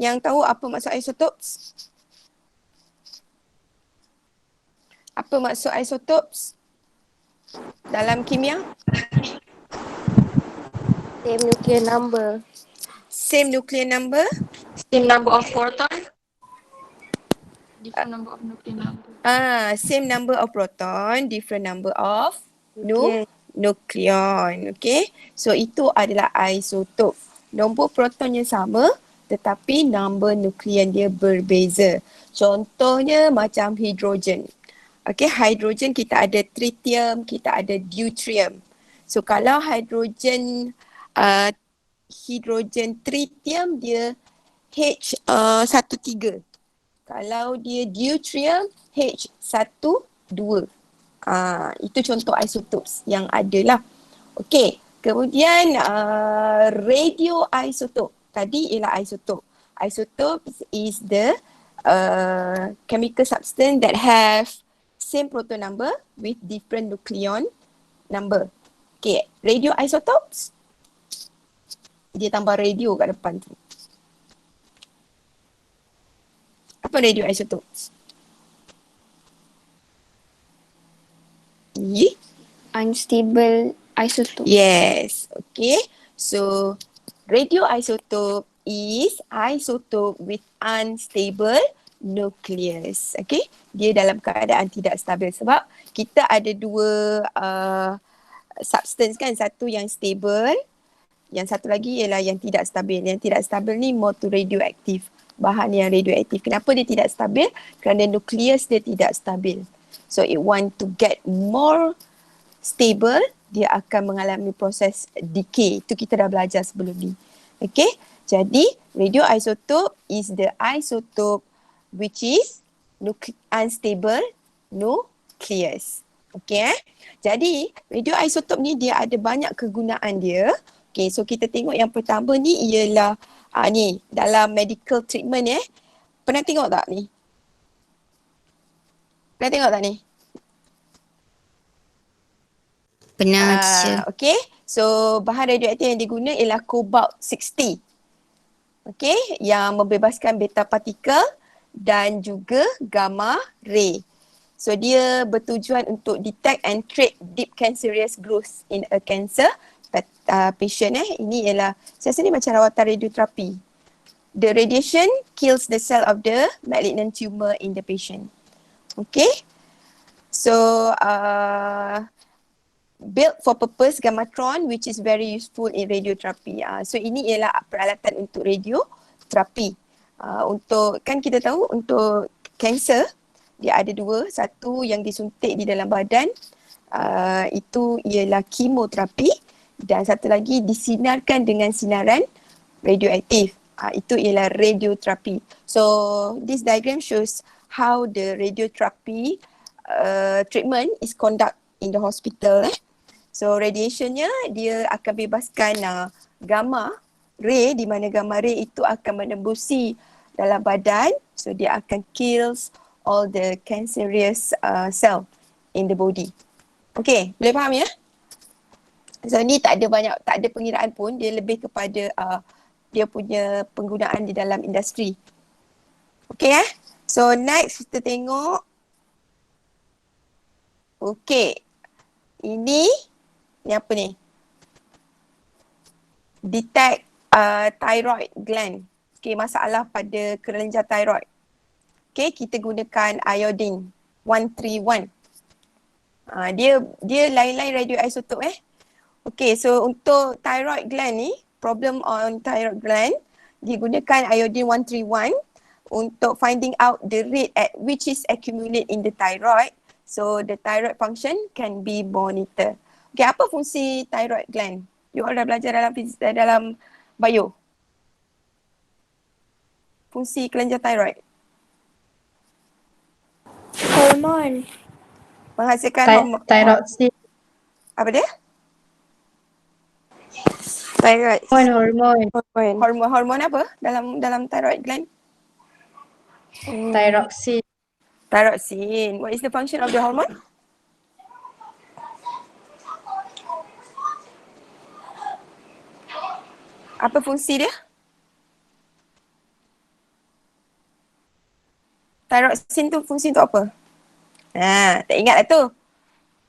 Yang tahu apa maksud isotopes? Apa maksud isotopes dalam kimia? Same nuclear number. Same nuclear number. Same number of proton. Different number of nuclear number. Same number of proton, different number of Nuclear. nukleon. Okay. So itu adalah isotop. Nombor protonnya sama tetapi number nukleon dia berbeza. Contohnya macam hidrogen. Okay, hidrogen kita ada tritium, kita ada deuterium. So kalau hidrogen tritium dia H13. Kalau dia deuterium H12. Itu contoh isotopes yang ada lah. Okey, kemudian radioisotop. Tadi ialah isotop. Isotopes is the chemical substance that have same proton number with different nucleon number. Okay, radioisotopes. Dia tambah radio kat depan tu. Apa radioisotopes? Unstable isotope. Yes. Okay. So radioisotope is isotope with unstable nucleus. Okay. Dia dalam keadaan tidak stabil sebab kita ada dua substance kan. Satu yang stable, yang satu lagi ialah yang tidak stabil. Yang tidak stabil ni more to radioaktif. Bahan yang radioaktif. Kenapa dia tidak stabil? Kerana nukleus dia tidak stabil. So it want to get more stable, dia akan mengalami proses decay. Itu kita dah belajar sebelum ni. Okay. Jadi radioisotope is the isotope which is unstable nucleus. Okay. Jadi radioisotope ni dia ada banyak kegunaan dia. Okay, so kita tengok yang pertama ni ialah ni dalam medical treatment Pernah tengok tak ni? Pernah tengok tak ni? Pernah, teacher. Okay, so bahan radioaktif yang diguna ialah cobalt 60. Okay, yang membebaskan beta partikel dan juga gamma ray. So dia bertujuan untuk detect and treat deep cancerous growth in a cancer patient. Ini ialah, saya rasa ni macam rawatan radioterapi. The radiation kills the cell of the malignant tumor in the patient. Okay, so built for purpose gammatron which is very useful in radiotherapy. So ini ialah peralatan untuk radioterapi. Untuk, kan kita tahu untuk kanser dia ada dua. Satu yang disuntik di dalam badan, itu ialah kemoterapi, dan satu lagi disinarkan dengan sinaran radioaktif. Itu ialah radioterapi. So this diagram shows how the radiotherapy treatment is conduct in the hospital. So radiationnya dia akan bebaskan gamma ray, di mana gamma ray itu akan menembusi dalam badan. So dia akan kills all the cancerous cell in the body. Okay, boleh faham ya? So ni tak ada pengiraan pun, dia lebih kepada dia punya penggunaan di dalam industri. Okay So next kita tengok. Okay, ini apa ni? Detect thyroid gland. Okay, masalah pada kelenjar thyroid. Okay, kita gunakan iodine 131. Dia lain-lain radioisotop Okay, so untuk thyroid gland ni, problem on thyroid gland, digunakan iodine 131 untuk finding out the rate at which is accumulate in the thyroid. So the thyroid function can be monitored. Okay, apa fungsi thyroid gland? You all dah belajar dalam bio. Fungsi kelenjar thyroid. Hormon. Menghasilkan hormon. Thyroxine. Apa dia? Thyroid. Hormon apa dalam thyroid gland? Thyroxine. Thyroxine. What is the function of the hormone? Apa fungsi dia? Thyroxine tu fungsi untuk apa? Tak ingat lah tu.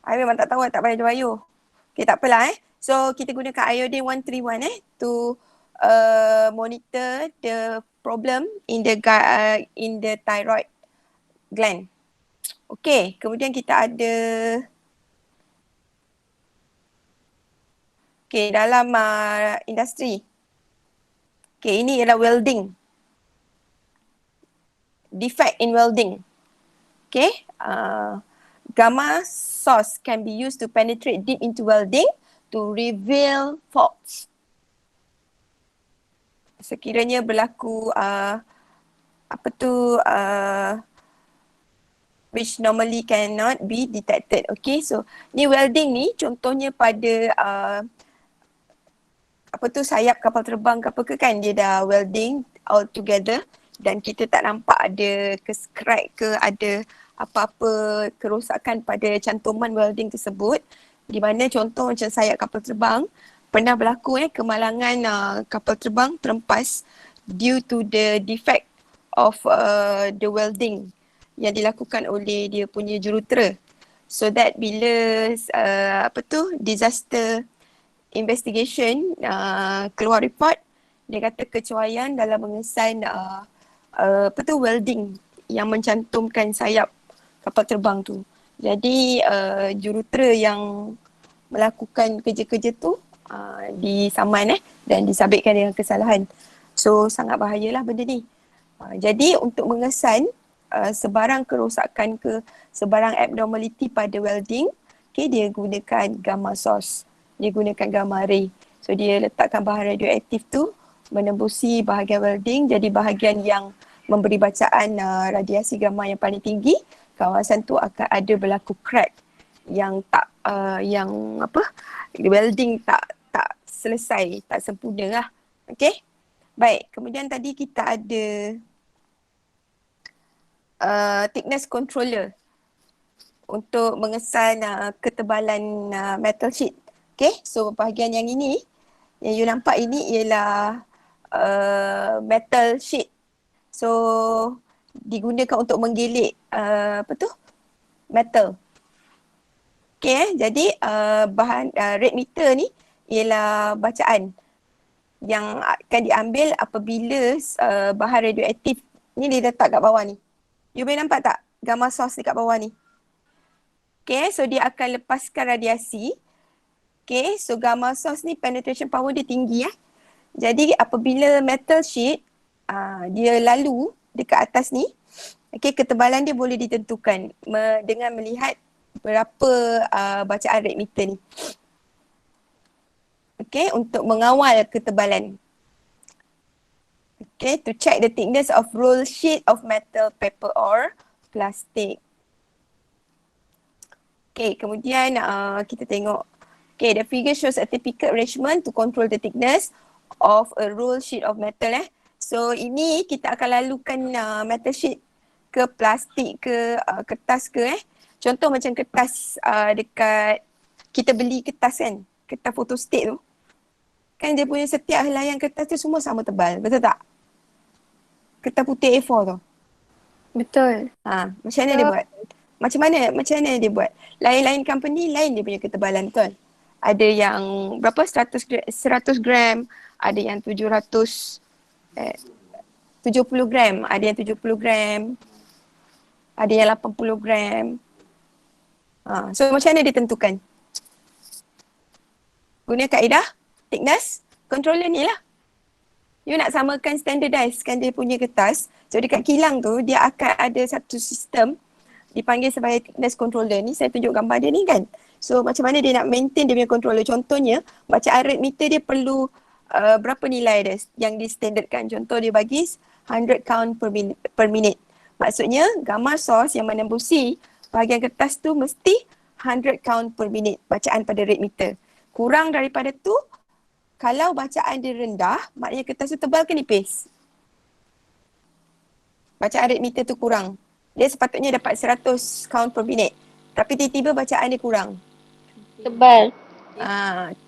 I memang tak tahu, tak payah jauh-jauh. Okay, tak apalah So, kita gunakan iodine 131 to monitor the problem in the thyroid gland. Okay, kemudian kita ada dalam industri. Ini ialah welding. Defect in welding. Gamma source can be used to penetrate deep into welding to reveal faults. Sekiranya berlaku which normally cannot be detected. Okay, so ni welding ni contohnya pada sayap kapal terbang ke apa ke kan, dia dah welding all together dan kita tak nampak ada crack ke ada apa-apa kerosakan pada cantuman welding tersebut, di mana contoh macam sayap kapal terbang pernah berlaku kemalangan kapal terbang terempas due to the defect of the welding yang dilakukan oleh dia punya jurutera. So that bila disaster investigation keluar report, dia kata kecuaian dalam mengesan welding yang mencantumkan sayap kapal terbang tu. Jadi jurutera yang melakukan kerja-kerja tu disaman dan disabitkan dengan kesalahan. So sangat bahayalah benda ni. Jadi untuk mengesan sebarang kerosakan ke sebarang abnormality pada welding, dia gunakan gamma source. Dia gunakan gamma ray. So dia letakkan bahan radioaktif tu menembusi bahagian welding, jadi bahagian yang memberi bacaan radiasi gamma yang paling tinggi, kawasan tu akan ada berlaku crack yang welding tak selesai, tak sempurna lah. Okay? Baik, kemudian tadi kita ada thickness controller untuk mengesan ketebalan metal sheet. Okay, so bahagian yang ini, yang you nampak ini ialah metal sheet. So digunakan untuk menggilik metal. Okay, jadi bahan rate meter ni ialah bacaan yang akan diambil apabila bahan radioaktif ni dia letak kat bawah ni. You boleh nampak tak gamma source dekat bawah ni? Okay, so dia akan lepaskan radiasi. Okay, so gamma source ni penetration power dia tinggi . Jadi apabila metal sheet dia lalu dekat atas ni, okay, ketebalan dia boleh ditentukan dengan melihat berapa bacaan rate meter ni. Okay, untuk mengawal ketebalan. Okay, to check the thickness of roll sheet of metal, paper or plastic. Okay, kemudian kita tengok. Okay, the figure shows a typical arrangement to control the thickness of a roll sheet of metal . So ini kita akan lalukan metal sheet ke plastik ke kertas ke . Contoh macam kertas dekat, kita beli kertas kan, kertas photostat tu. Kan dia punya setiap helaian kertas tu semua sama tebal, betul tak? Kertas putih A4 tu. Betul. Macam mana dia buat? Macam mana dia buat? Lain-lain company lain dia punya ketebalan, betul? Ada yang berapa? 100 gram, ada yang 70 gram, ada yang 70 gram, ada yang 80 gram. So macam mana ditentukan? Guna kaedah thickness controller ni lah. You nak samakan standardizkan dia punya kertas. So dekat kilang tu dia akan ada satu sistem dipanggil sebagai thickness controller ni. Saya tunjuk gambar dia ni kan. So macam mana dia nak maintain dia punya controller. Contohnya bacaan rate meter dia perlu berapa nilai dia yang di-standardkan. Contoh dia bagi 100 count per minute. Maksudnya gamma source yang menembusi bahagian kertas tu mesti 100 count per minute bacaan pada rate meter. Kurang daripada tu, kalau bacaan dia rendah, maknanya kertas tu tebal ke nipis? Bacaan rate meter tu kurang. Dia sepatutnya dapat 100 count per minute. Tapi tiba-tiba bacaan dia kurang. Tebal.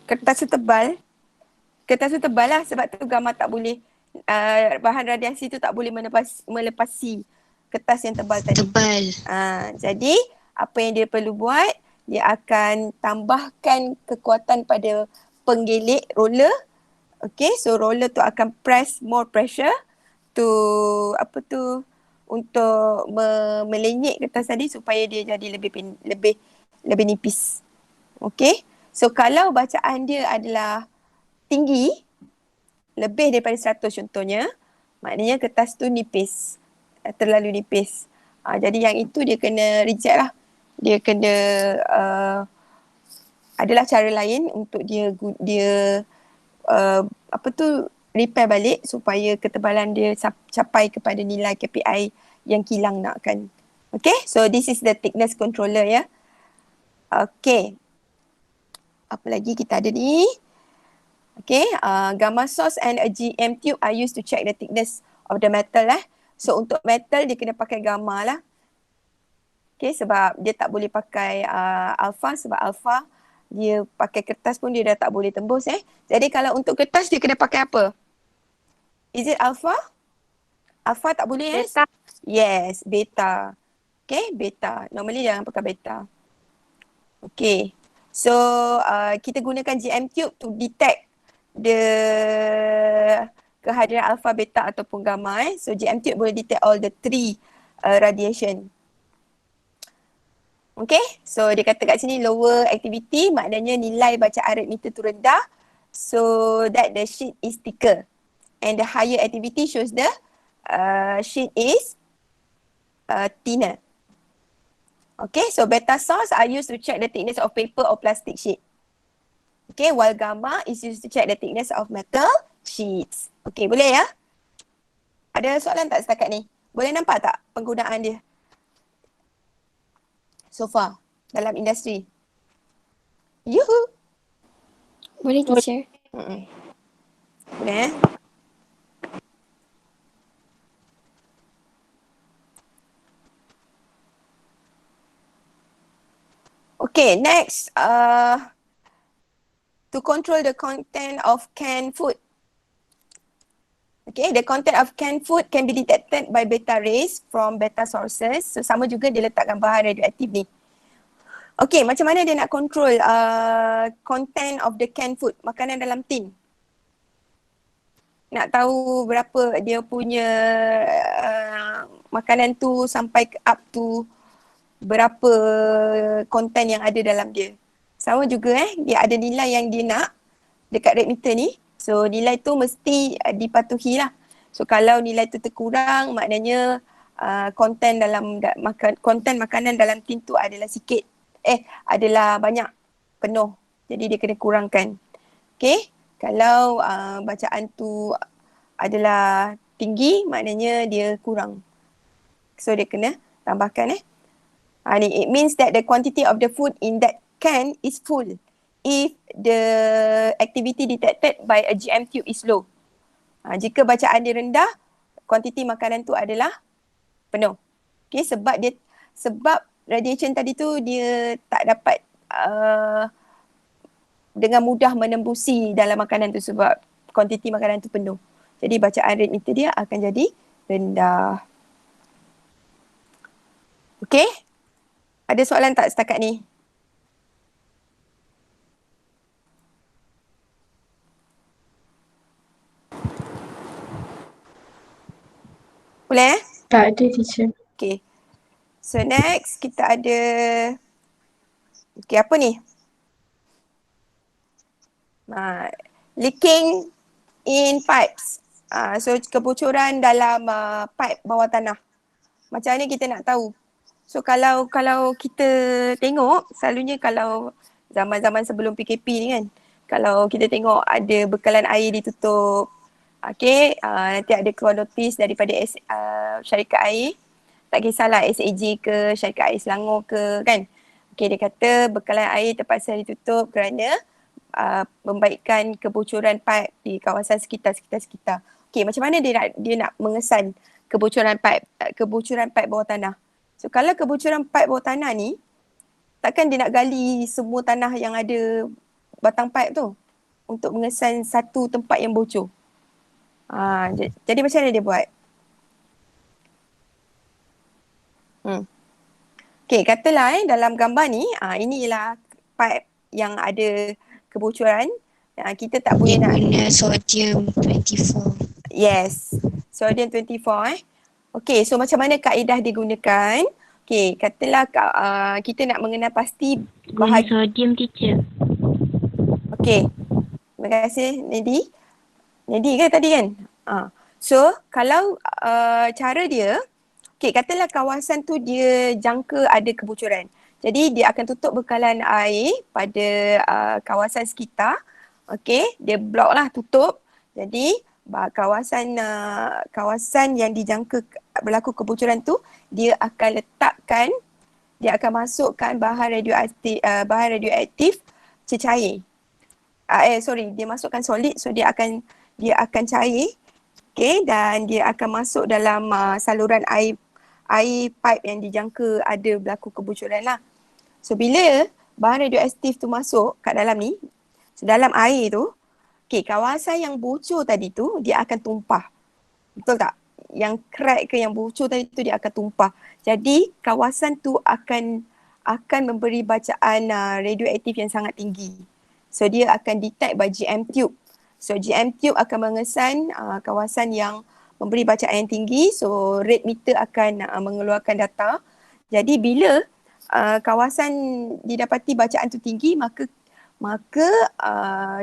Kertas tu tebal. Kertas tu tebal lah sebab tu gamma tak boleh, bahan radiasi tu tak boleh melepasi kertas yang tebal tadi. Tebal. Jadi apa yang dia perlu buat, dia akan tambahkan kekuatan pada penggelik roller. Okay, so roller tu akan press more pressure to untuk melenyek kertas tadi supaya dia jadi lebih nipis. Okay, so kalau bacaan dia adalah tinggi, lebih daripada 100 contohnya, maknanya kertas tu nipis, terlalu nipis. Jadi yang itu dia kena reject lah. Dia kena adalah cara lain untuk dia repair balik supaya ketebalan dia capai kepada nilai KPI yang kilang nakkan. Okay, so this is the thickness controller ya. Okay, apa lagi kita ada ni? Okay, gamma source and a GM tube are used to check the thickness of the metal lah. So untuk metal dia kena pakai gamma lah. Okay, sebab dia tak boleh pakai alpha, sebab alpha dia pakai kertas pun dia dah tak boleh tembus Jadi kalau untuk kertas dia kena pakai apa? Is it alpha? Alpha tak boleh Beta. Yes, beta. Okay, beta. Normally jangan pakai beta. Okay. So kita gunakan GM tube to detect the kehadiran alpha, beta ataupun gamma So GM tube boleh detect all the three radiation. Okay, so dia kata kat sini lower activity maknanya nilai bacaan rate meter tu rendah, so that the sheet is thicker, and the higher activity shows the sheet is thinner. Okay, so beta source are used to check the thickness of paper or plastic sheet. Okay, while gamma is used to check the thickness of metal sheets. Okay, boleh ya? Ada soalan tak setakat ni? Boleh nampak tak penggunaan dia so far dalam industri? Yuhu! Boleh teacher. Boleh Okay, next. To control the content of canned food. Okay, the content of canned food can be detected by beta rays from beta sources. So sama juga dia letakkan bahan radioaktif ni. Okay, macam mana dia nak control content of the canned food, makanan dalam tin? Nak tahu berapa dia punya makanan tu sampai up to berapa konten yang ada dalam dia. Sama juga dia ada nilai yang dia nak dekat rate meter ni. So nilai tu mesti dipatuhi lah. So kalau nilai tu terkurang maknanya konten konten makanan dalam tin tu adalah sikit. Adalah banyak, penuh. Jadi dia kena kurangkan. Okay. Kalau bacaan tu adalah tinggi maknanya dia kurang. So dia kena tambahkan it means that the quantity of the food in that can is full if the activity detected by a GM tube is low. Jika bacaan dia rendah, kuantiti makanan tu adalah penuh. Okay, sebab radiation tadi tu dia tak dapat dengan mudah menembusi dalam makanan tu sebab kuantiti makanan tu penuh. Jadi bacaan rate meter dia akan jadi rendah. Okay? Ada soalan tak setakat ni? Boleh Tak ada teacher. Okay. So next kita ada apa ni? Leaking in pipes. So kebocoran dalam pipe bawah tanah. Macam mana kita nak tahu? So kalau kita tengok selalunya kalau zaman-zaman sebelum PKP ni kan, kalau kita tengok ada bekalan air ditutup, nanti ada keluar notis daripada syarikat air, tak kisahlah SAJ ke, syarikat air Selangor ke kan. Dia kata bekalan air terpaksa ditutup kerana membaikkan kebocoran pipe di kawasan sekitar. Macam mana dia nak mengesan kebocoran pipe bawah tanah? So kalau kebocoran pipe bawah tanah ni, takkan dia nak gali semua tanah yang ada batang pipe tu untuk mengesan satu tempat yang bocor. Jadi macam mana dia buat? Okay, katalah dalam gambar ni, ini ialah pipe yang ada kebocoran. Kita tak boleh Dia nak, guna sodium 24. yes, sodium 24 Okay, so macam mana kaedah digunakan? Okay, katalah kita nak mengenal pasti Guna sodium, teacher. Okay, terima kasih Nedi. Nedi kan tadi kan? So, kalau cara dia, okay, katalah kawasan tu dia jangka ada kebocoran. Jadi, dia akan tutup bekalan air pada kawasan sekitar. Okay, dia blok lah, tutup. Jadi, kawasan yang dijangka berlaku kebocoran tu, dia akan letakkan, dia akan masukkan bahan radioaktif cecair. Dia masukkan solid, so dia akan cair, okay, dan dia akan masuk dalam saluran air pipe yang dijangka ada berlaku kebocoran lah. So bila bahan radioaktif tu masuk kat dalam ni, dalam air tu, okay, kawasan yang bocor tadi tu dia akan tumpah. Betul tak? Yang crack ke yang bocor tadi tu dia akan tumpah. Jadi kawasan tu akan memberi bacaan radioaktif yang sangat tinggi. So dia akan detect by GM tube. So GM tube akan mengesan kawasan yang memberi bacaan yang tinggi. So rate meter akan mengeluarkan data. Jadi bila kawasan didapati bacaan tu tinggi, maka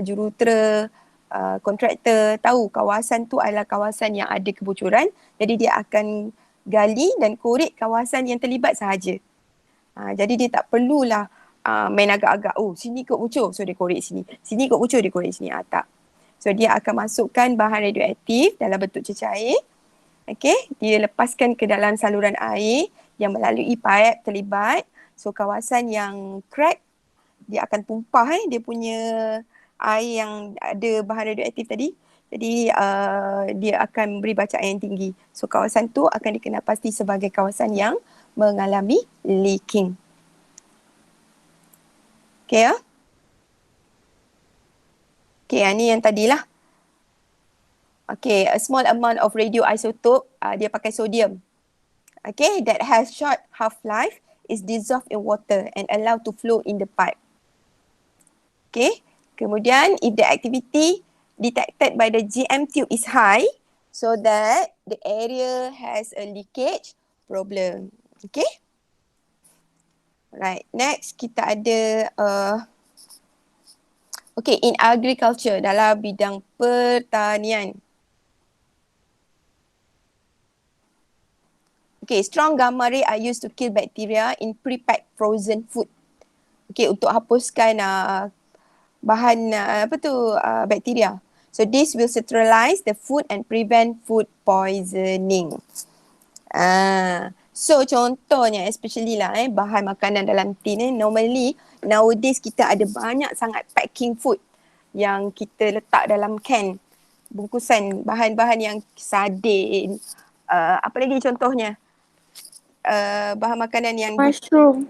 jurutera, kontraktor tahu kawasan tu adalah kawasan yang ada kebocoran. Jadi dia akan gali dan korek kawasan yang terlibat sahaja. Jadi dia tak perlulah main agak-agak, sini kot bocor, so dia korek sini. Sini kot bocor, dia korek sini. Tak. So dia akan masukkan bahan radioaktif dalam bentuk cecair. Okay, dia lepaskan ke dalam saluran air yang melalui pipe terlibat. So kawasan yang crack, dia akan tumpah dia punya air yang ada bahan radioaktif tadi. Jadi dia akan beri bacaan yang tinggi. So kawasan tu akan dikenal pasti sebagai kawasan yang mengalami leaking. Okay ya? Okay, ni yang tadilah. Okay, a small amount of radioisotope, dia pakai sodium. Okay, that has short half-life, is dissolved in water and allowed to flow in the pipe. Okay, kemudian if the activity detected by the GM tube is high, so that the area has a leakage problem. Okay. Right, next kita ada okay, in agriculture, dalam bidang pertanian. Okay, strong gamma ray are used to kill bacteria in pre-packed frozen food. Okay, untuk hapuskan bahan bakteria. So this will sterilize the food and prevent food poisoning. So contohnya especially lah bahan makanan dalam tin normally nowadays kita ada banyak sangat packing food yang kita letak dalam can, bungkusan bahan-bahan yang sardin, apa lagi contohnya, bahan makanan yang Mushroom.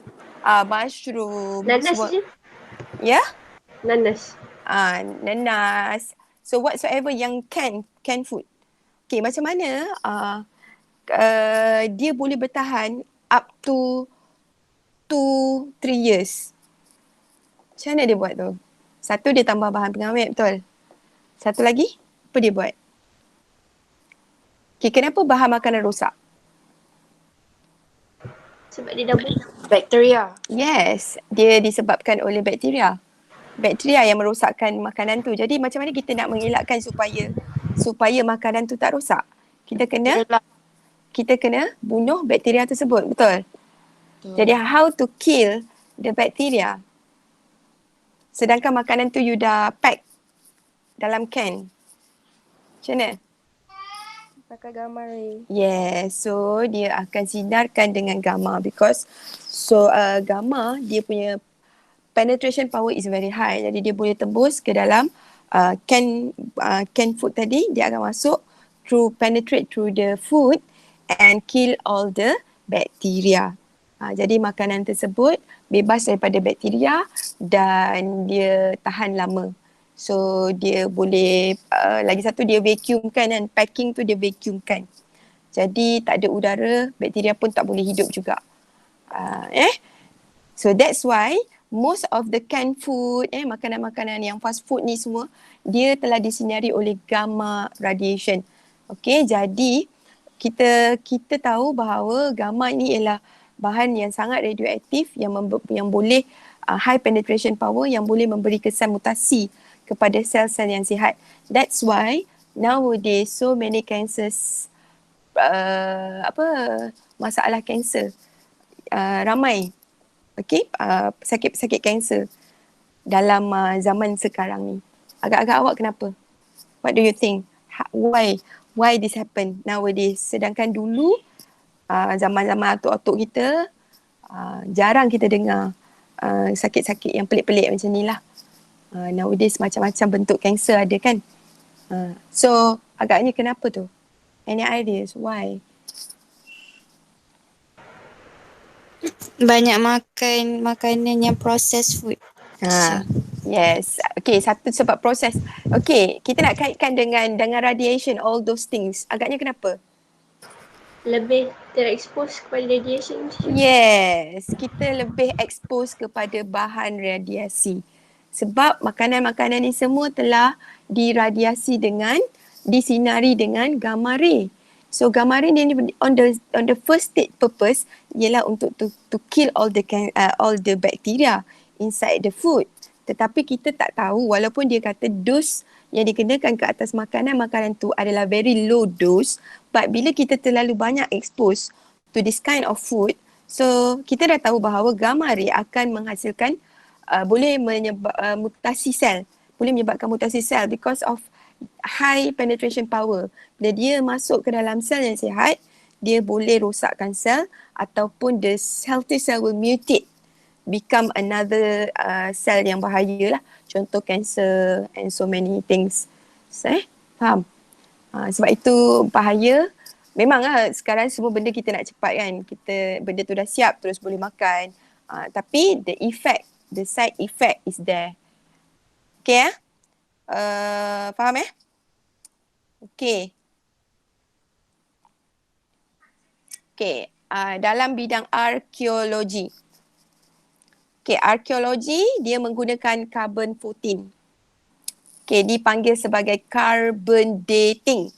mushroom, Nanas je. ya, Nanas. nanas, so whatsoever yang can food. Okay, macam mana dia boleh bertahan up to 2-3 years. Macam mana dia buat tu? Satu, dia tambah bahan pengawet, betul? Satu lagi, apa dia buat? Okay, kenapa bahan makanan rosak? Sebab dia dah Bacteria. Yes, dia disebabkan oleh bakteria. Bakteria yang merosakkan makanan tu. Jadi macam mana kita nak mengelakkan supaya makanan tu tak rosak? Kita kena bunuh bakteria tersebut, betul? Jadi how to kill the bacteria? Sedangkan makanan tu you dah pack dalam can. Macam mana? pakai gamma ray. Yes, so dia akan sinarkan dengan gamma because gamma dia punya penetration power is very high. Jadi dia boleh tembus ke dalam can food tadi, dia akan masuk penetrate through the food and kill all the bacteria. Jadi makanan tersebut bebas daripada bakteria dan dia tahan lama. So dia boleh, lagi satu dia vacuumkan kan, packing tu dia vacuumkan. Jadi tak ada udara, bakteria pun tak boleh hidup juga. So that's why most of the canned food, makanan-makanan yang fast food ni semua, dia telah disinari oleh gamma radiation. Okay, jadi kita tahu bahawa gamma ini ialah bahan yang sangat radioaktif yang boleh high penetration power, yang boleh memberi kesan mutasi kepada sel-sel yang sihat. That's why nowadays so many cancers, masalah kanser ramai. Okay, sakit-sakit kanser dalam zaman sekarang ni. Agak-agak awak kenapa? What do you think? Why this happen nowadays? Sedangkan dulu zaman-zaman atuk-atuk kita jarang kita dengar sakit-sakit yang pelik-pelik macam ni lah. Nowadays macam-macam bentuk kanser ada kan. So agaknya kenapa tu? Any ideas why? Banyak makan makanan yang processed food. Yes. Okay, satu sebab proses. Okay, kita nak kaitkan dengan radiation, all those things. Agaknya kenapa? Lebih terekspos kepada radiation. Yes, kita lebih expose kepada bahan radiasi. Sebab makanan-makanan ni semua telah disinari dengan gamma ray. So gamma ray ni on the first state purpose ialah untuk to kill all the bacteria inside the food. Tetapi kita tak tahu, walaupun dia kata dos yang dikenakan ke atas makanan tu adalah very low dose, but bila kita terlalu banyak expose to this kind of food, so kita dah tahu bahawa gamma ray akan menghasilkan boleh mutasi sel, boleh menyebabkan mutasi sel because of high penetration power. Bila dia masuk ke dalam sel yang sihat, dia boleh rosakkan sel ataupun the healthy cell will mutate, become another sel yang bahaya lah. Contoh cancer and so many things. Faham? Sebab itu bahaya. Memang sekarang semua benda kita nak cepat kan. Benda tu dah siap terus boleh makan. Tapi the side effect is there. Okay faham Okay. Okay, dalam bidang arkeologi. Okay, arkeologi dia menggunakan carbon 14. Okay, dipanggil sebagai carbon dating.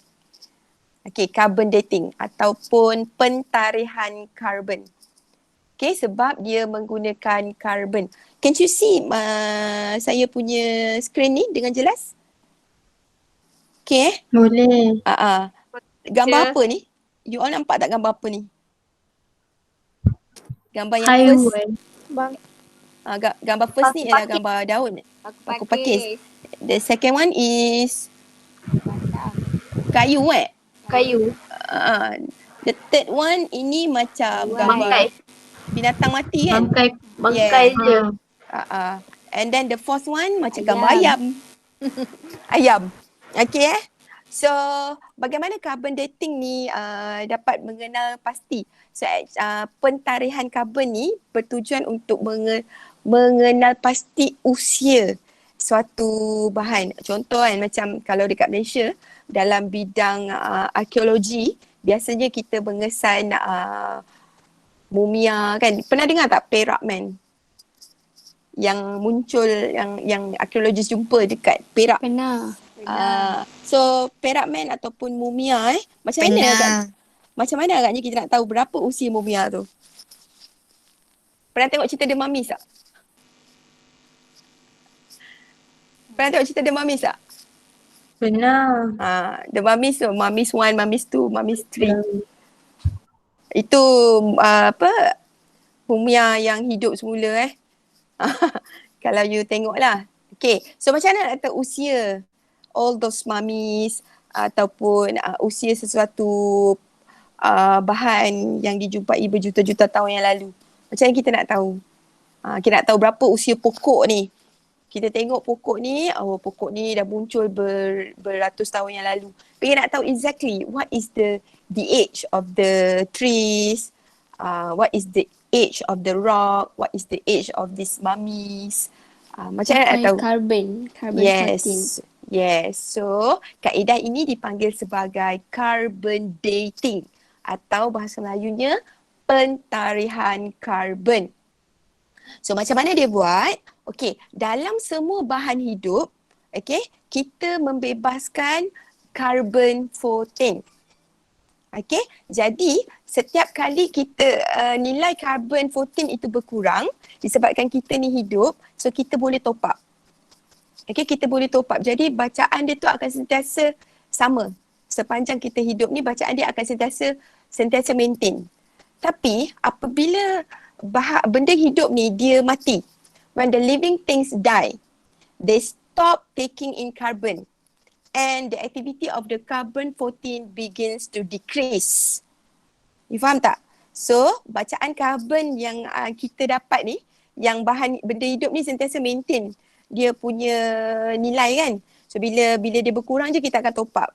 Okay, carbon dating ataupun pentarihan karbon. Okay, sebab dia menggunakan karbon. Can you see saya punya screen ni dengan jelas? Okay. Boleh. Gambar apa ni? You all nampak tak gambar apa ni? Gambar yang Haiwan. first. Gambar first ni ialah gambar daun. Paku pakis. The second one is kayu Kayu. The third one ini macam gambar binatang mati kan? Bangkai dia. And then the fourth one macam gambar ayam. Ayam. Okay So bagaimana carbon dating ni dapat mengenal pasti? So pentarihan karbon ni bertujuan untuk mengenal pasti usia suatu bahan. Contoh kan macam kalau dekat Malaysia dalam bidang arkeologi, biasanya kita mengesan mumia kan. Pernah dengar tak Perak Man? Yang muncul yang arkeologis jumpa dekat Perak. Pernah. So Perak Man ataupun mumia macam mana agaknya kita nak tahu berapa usia mumia tu? Pernah tengok cerita The Mummies tak? Pernah tengok cerita The Mummies tak? Pernah. The Mummies tu, Mummies 1, Mummies 2, Mummies 3. Itu mumia yang hidup semula Kalau you tengok lah. Okay, so macam mana nak tahu usia all those mummies ataupun usia sesuatu bahan yang dijumpai berjuta-juta tahun yang lalu? Macam mana kita nak tahu? Kita nak tahu berapa usia pokok ni. Kita tengok pokok ni, pokok ni dah muncul beratus tahun yang lalu. Tapi kita nak tahu exactly what is the age of the trees, what is the age of the rock, what is the age of these mummies. Macam mana nak tahu? Carbon Yes. 14. Yes. So, kaedah ini dipanggil sebagai carbon dating atau bahasa Melayunya pentarihan karbon. So macam mana dia buat? Okey, dalam semua bahan hidup, okey, kita membebaskan carbon 14. Okey, jadi setiap kali kita nilai carbon 14 itu berkurang disebabkan kita ni hidup, so kita boleh top up. Okey, kita boleh top up. Jadi bacaan dia tu akan sentiasa sama. Sepanjang kita hidup ni bacaan dia akan sentiasa maintain. Tapi apabila benda hidup ni dia mati, when the living things die, they stop taking in carbon and the activity of the carbon 14 begins to decrease. You faham tak? So bacaan karbon yang kita dapat ni, yang benda hidup ni sentiasa maintain dia punya nilai kan. So bila dia berkurang je kita akan top up.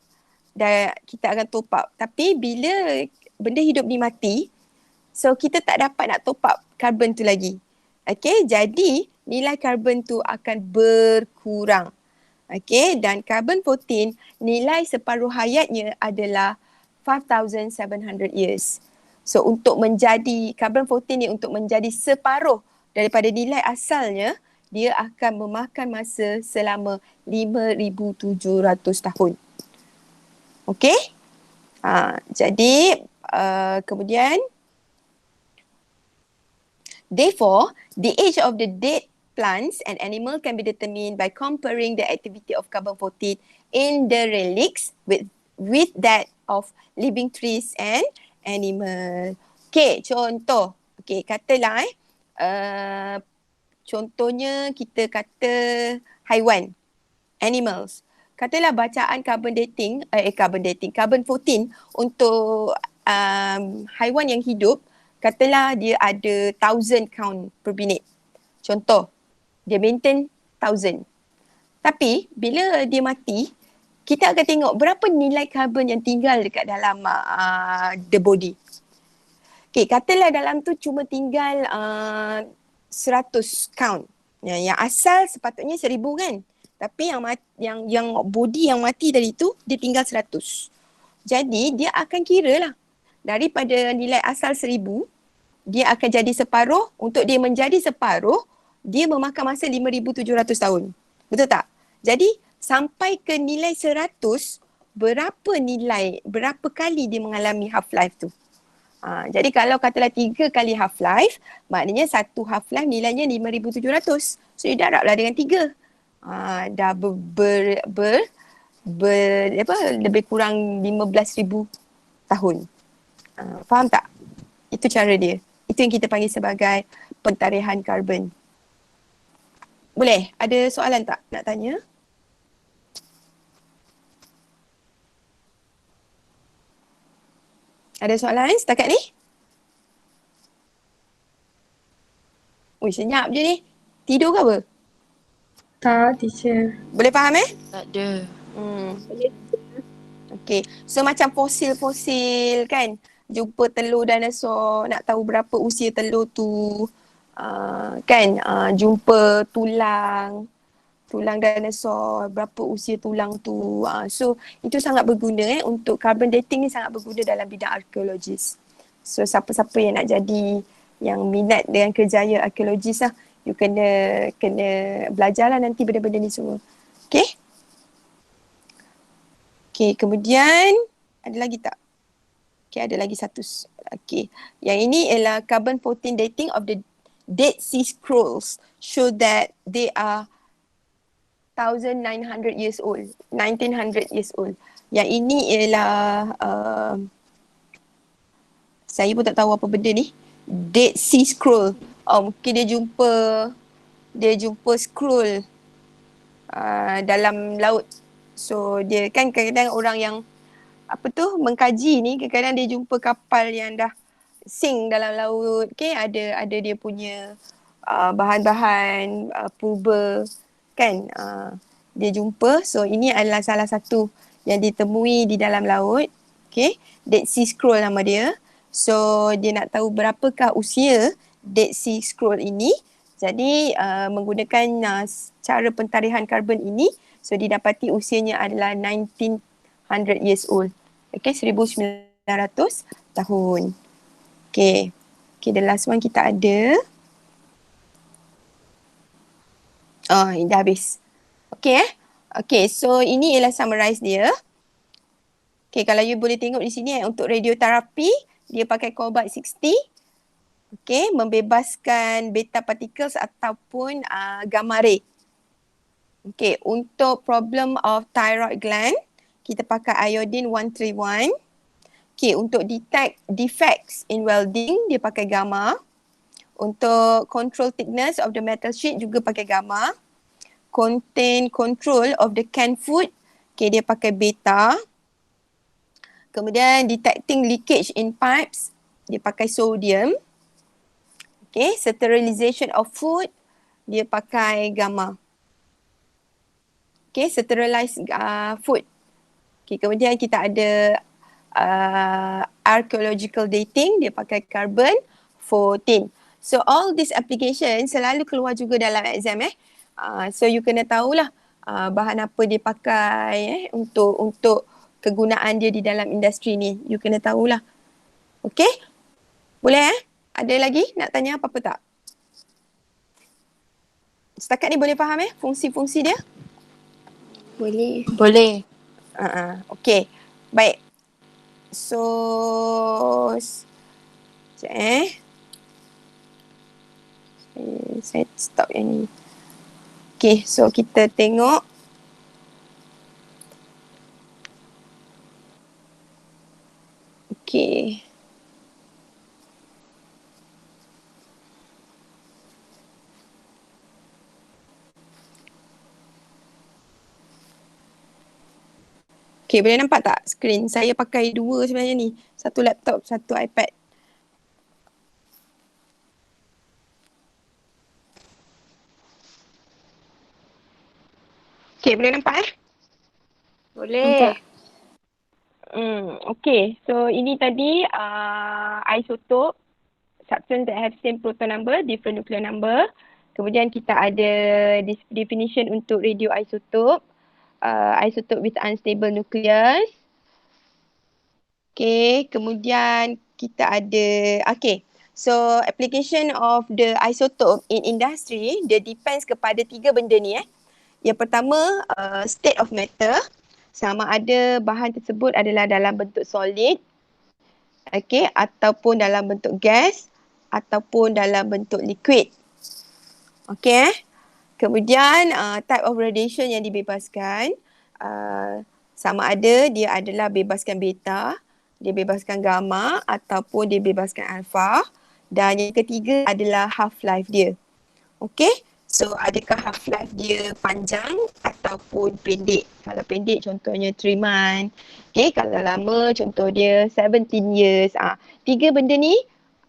Dan kita akan top up. Tapi bila benda hidup ni mati, so kita tak dapat nak top up karbon tu lagi. Okay, jadi nilai karbon tu akan berkurang. Okay, dan karbon 14 nilai separuh hayatnya adalah 5,700 years. So untuk menjadi karbon 14 ni untuk menjadi separuh daripada nilai asalnya, dia akan memakan masa selama 5,700 tahun. Okey? Jadi kemudian therefore, the age of the dead plants and animal can be determined by comparing the activity of carbon 14 in the relics with that of living trees and animal. Okay, contoh. Okay, katalah contohnya kita kata haiwan, animals. Katalah bacaan carbon 14 untuk haiwan yang hidup, katalah dia ada 1,000 count per minute. Contoh, dia maintain 1,000. Tapi bila dia mati, kita akan tengok berapa nilai karbon yang tinggal dekat dalam the body. Okay, katalah dalam tu cuma tinggal 100 count. Yang asal sepatutnya 1,000 kan. Tapi yang body yang mati dari tu dia tinggal 100. Jadi dia akan kira lah. Daripada nilai asal 1,000, dia akan jadi separuh. Untuk dia menjadi separuh, dia memakan masa 5,700 tahun. Betul tak? Jadi sampai ke nilai 100, berapa kali dia mengalami half-life tu? Jadi kalau katalah 3 kali half-life, maknanya satu half-life nilainya 5,700. So dia darablah dengan 3. Dah lebih kurang 15,000 tahun. Faham tak? Itu cara dia. Itu yang kita panggil sebagai pentarihan karbon. Boleh? Ada soalan tak nak tanya? Ada soalan setakat ni? Ui, senyap je ni. Tidur ke apa? Tak, teacher. Boleh faham Tak ada. Okay. So macam fosil-fosil kan. Jumpa telur dinosaur, nak tahu berapa usia telur tu. Kan. Jumpa tulang dinosaur, berapa usia tulang tu. So itu sangat berguna untuk carbon dating ni, sangat berguna dalam bidang arkeologis. So siapa-siapa yang nak jadi, yang minat dengan kerjaya arkeologis lah, you kena belajar lah nanti benda-benda ni semua. Okay? Okay, kemudian ada lagi tak? Okay, ada lagi satu. Okay, yang ini ialah carbon 14 dating of the Dead Sea Scrolls show that they are 1,900 years old, 1,900 years old. Yang ini ialah saya pun tak tahu apa benda ni. Dead Sea Scroll. Mungkin dia jumpa scroll dalam laut. So dia kan kadang-kadang orang yang mengkaji ni, kadang-kadang dia jumpa kapal yang dah sink dalam laut. Okay, ada dia punya bahan-bahan purba kan, dia jumpa. So ini adalah salah satu yang ditemui di dalam laut. Okay, Dead Sea Scroll nama dia. So dia nak tahu berapakah usia Dead Sea Scroll ini. Jadi menggunakan cara pentarihan karbon ini, so didapati usianya adalah 1,900 years old. Okay, 1,900 tahun. Okay. Okay, the last one kita ada. Oh, ini dah habis. Okay Okay, so ini ialah summarize dia. Okay, kalau you boleh tengok di sini untuk radioterapi, dia pakai cobalt 60. Okay, membebaskan beta particles ataupun gamma ray. Okay, untuk problem of thyroid gland, kita pakai iodine 131. Okay, untuk detect defects in welding, dia pakai gamma. Untuk control thickness of the metal sheet juga pakai gamma. Contain control of the canned food, okay, dia pakai beta. Kemudian detecting leakage in pipes, dia pakai sodium. Okay, sterilization of food, dia pakai gamma. Okay, sterilize food. Okay, kemudian kita ada archaeological dating, dia pakai carbon 14. So all this application selalu keluar juga dalam exam so you kena tahulah bahan apa dia pakai untuk kegunaan dia di dalam industri ni. You kena tahulah. Okay? Boleh Ada lagi nak tanya apa-apa tak? Setakat ni boleh faham fungsi-fungsi dia? Boleh. Boleh. Okay. Baik. So sekejap saya stop yang ni. Okay, so kita tengok. Okay. Okay, boleh nampak tak skrin? Saya pakai dua sebenarnya ni. Satu laptop, satu iPad. Okay, boleh nampak Boleh. Okay, so ini tadi isotope, substance that have same proton number, different nuclear number. Kemudian kita ada definition untuk radioisotope, isotope with unstable nucleus. Okay, kemudian kita ada, okay. So application of the isotope in industry, dia depends kepada 3 benda ni Yang pertama, state of matter, sama ada bahan tersebut adalah dalam bentuk solid, okay, ataupun dalam bentuk gas, ataupun dalam bentuk liquid. Okay. Kemudian type of radiation yang dibebaskan, sama ada dia adalah bebaskan beta, dia bebaskan gamma ataupun dia bebaskan alpha. Dan yang ketiga adalah half-life dia. Okay. So adakah half-life dia panjang ataupun pendek. Kalau pendek contohnya 3 months. Okay, kalau lama contoh dia 17 years. 3 benda ni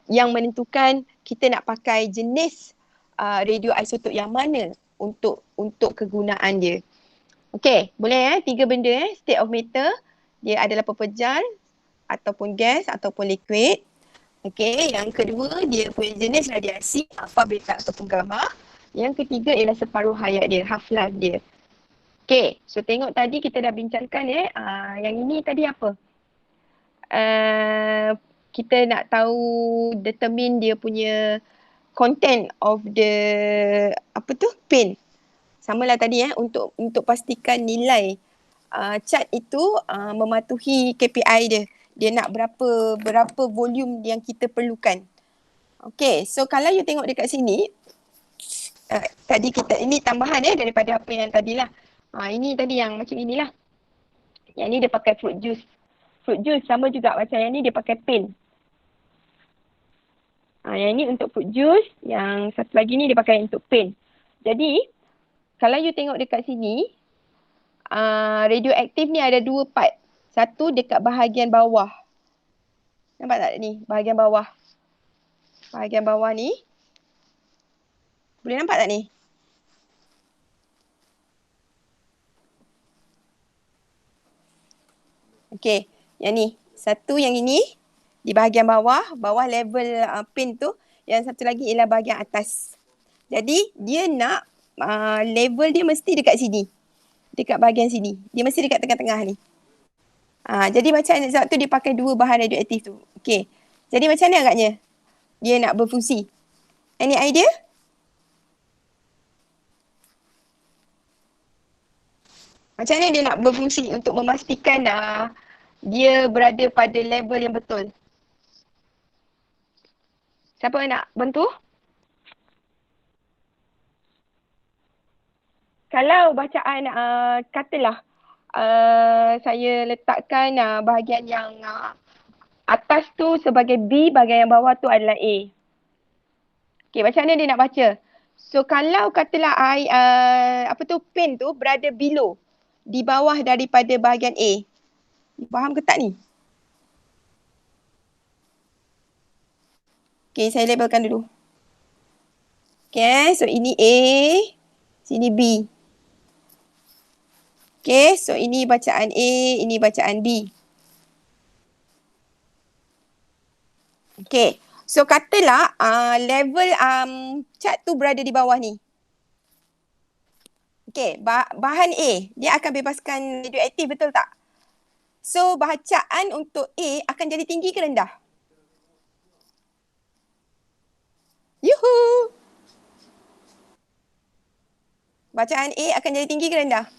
yang menentukan kita nak pakai jenis radioisotop yang mana untuk kegunaan dia. Okay, boleh 3 benda state of matter, dia adalah pepejar ataupun gas ataupun liquid. Okay, yang kedua dia punya jenis radiasi, alpha, beta ataupun gamma. Yang ketiga ialah separuh hayat dia, half-life dia. Okay, so tengok tadi kita dah bincangkan yang ini tadi apa? Kita nak tahu determine dia punya content of the pin. Samalah tadi untuk pastikan nilai chart itu mematuhi KPI dia. Dia nak berapa volume yang kita perlukan. Okay, so kalau you tengok dekat sini, tadi kita, ini tambahan daripada apa yang tadilah. Ini tadi yang macam inilah. Yang ni dia pakai fruit juice. Fruit juice sama juga macam yang ni dia pakai pin. Yang ni untuk fruit juice, yang satu lagi ni dia pakai untuk pin. Jadi, kalau you tengok dekat sini, radioaktif ni ada 2 part. Satu dekat bahagian bawah. Nampak tak ni? Bahagian bawah. Bahagian bawah ni. Boleh nampak tak ni? Okey, yang ni. Satu yang ini di bahagian bawah level pin tu. Yang satu lagi ialah bahagian atas. Jadi dia nak level dia mesti dekat sini. Dekat bahagian sini. Dia mesti dekat tengah-tengah ni. Jadi macam mana sebab tu dia pakai dua bahan radioaktif tu. Okay. Jadi macam mana agaknya dia nak berfungsi? Any idea? Macam mana dia nak berfungsi untuk memastikan dia berada pada level yang betul? Siapa yang nak bantu? Kalau bacaan katalah saya letakkan bahagian yang atas tu sebagai B, bahagian yang bawah tu adalah A. Okay, macam mana dia nak baca? So kalau katalah pen tu berada below, di bawah daripada bahagian A. Faham ke tak ni? Okay, saya labelkan dulu. Okay, so ini A, sini B. Okay, so ini bacaan A, ini bacaan B. Okay, so katalah level cat tu berada di bawah ni. Okay, bahan A, dia akan bebaskan radioaktif, betul tak? So, bacaan untuk A akan jadi tinggi ke rendah? Yuhu! Bacaan A akan jadi tinggi ke rendah?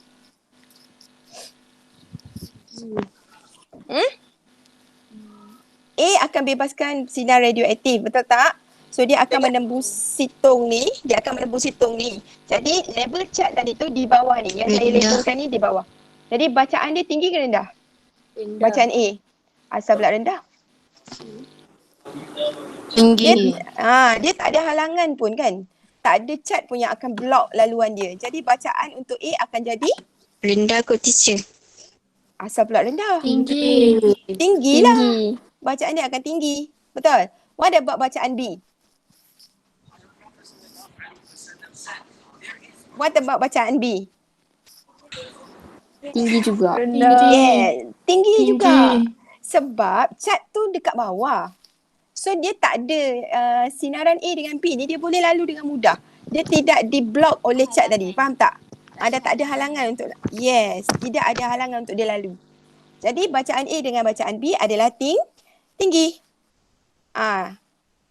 A akan bebaskan sinar radioaktif, betul tak? So dia akan menembus situng ni, Jadi level cat tadi tu di bawah ni, yang saya labelkan ni di bawah. Jadi bacaan dia tinggi ke rendah? Rendah. Bacaan A. Asal pula rendah? Tinggi. Dia tak ada halangan pun kan? Tak ada cat pun yang akan block laluan dia. Jadi bacaan untuk A akan jadi? Rendah kot teacher. Asal pula rendah? Tinggi. Tinggi lah. Bacaan dia akan tinggi. Betul? What about bacaan B? What about bacaan B? Tinggi juga. Yeah, tinggi juga. Sebab cat tu dekat bawah. So dia tak ada sinaran A dengan B ni, dia boleh lalu dengan mudah. Dia tidak di-block oleh cat tadi. Faham tak? Dah tak ada halangan untuk, yes, tidak ada halangan untuk dia lalu. Jadi bacaan A dengan bacaan B adalah tinggi.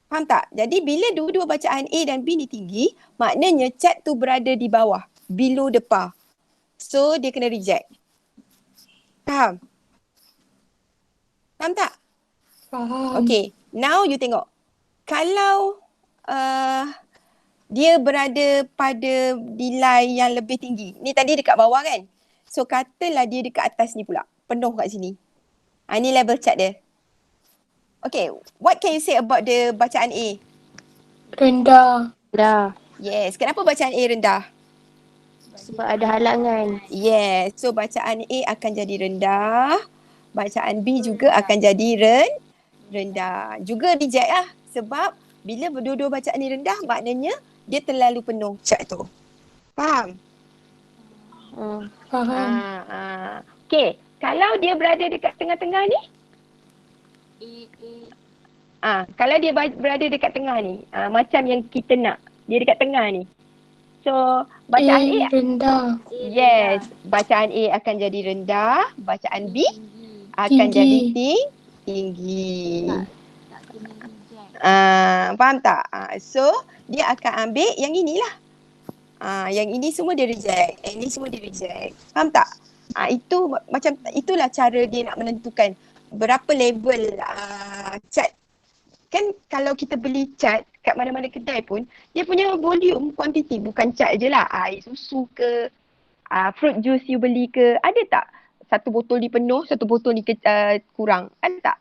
Faham tak? Jadi bila dua-dua bacaan A dan B ni tinggi, maknanya cat tu berada di bawah, below the par. So dia kena reject. Faham? Faham tak? Faham. Okay, now you tengok. Kalau dia berada pada nilai yang lebih tinggi. Ni tadi dekat bawah kan? So katalah dia dekat atas ni pula. Penuh kat sini. Ni level cat dia. Okay, what can you say about the bacaan A? Rendah. Rendah. Yes, kenapa bacaan A rendah? Sebab ada halangan. Yes, so bacaan A akan jadi rendah. Bacaan B juga akan jadi rendah. Juga reject lah. Sebab bila berdua-dua bacaan ni rendah, maknanya dia terlalu penuh cat tu. Faham? Faham. Okay, kalau dia berada dekat tengah-tengah ni? Kalau dia berada dekat tengah ni, macam yang kita nak. Dia dekat tengah ni. So, bacaan A rendah. yes, bacaan A akan jadi rendah, bacaan B akan jadi tinggi. Faham tak? So, dia akan ambil yang inilah. Yang ini semua dia reject, yang ini semua dia reject. Faham tak? Itulah cara dia nak menentukan berapa level cat. Kan kalau kita beli cat kat mana-mana kedai pun, dia punya volume, quantity, bukan cat je lah. Air susu ke, fruit juice you beli ke, ada tak? Satu botol ni penuh, satu botol ni kurang. Ada tak?